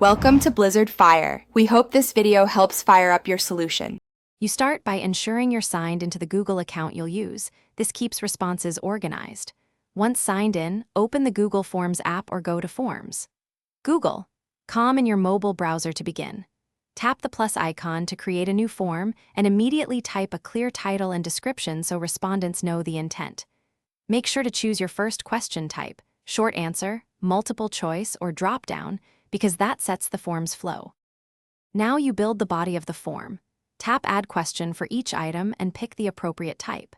Welcome to Blizzard Fire. We hope this video helps fire up your solution. You start by ensuring you're signed into the Google account you'll use. This keeps responses organized. Once signed in, open the Google Forms app or go to Forms. Google. Com in your mobile browser to begin. Tap the plus icon to create a new form and immediately type a clear title and description so respondents know the intent. Make sure to choose your first question type, short answer, multiple choice, or drop-down, because that sets the form's flow. Now you build the body of the form. Tap Add Question for each item and pick the appropriate type.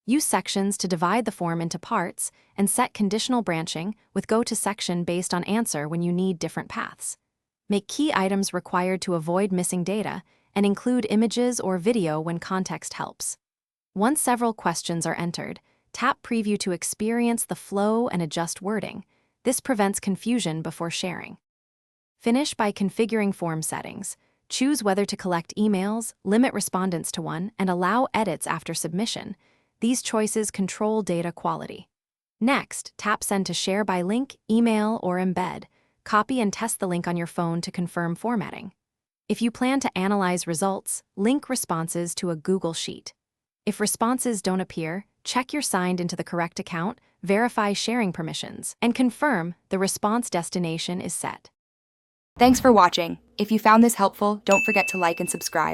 Use sections to divide the form into parts and set conditional branching with Go to Section based on answer when you need different paths. Make key items required to avoid missing data and include images or video when context helps. Once several questions are entered, tap Preview to experience the flow and adjust wording. This prevents confusion before sharing. Finish by configuring form settings. Choose whether to collect emails, limit respondents to one, and allow edits after submission. These choices control data quality. Next, tap Send to share by link, email, or embed. Copy and test the link on your phone to confirm formatting. If you plan to analyze results, link responses to a Google Sheet. If responses don't appear, check you're signed into the correct account, verify sharing permissions, and confirm the response destination is set. Thanks for watching. If you found this helpful, don't forget to like and subscribe.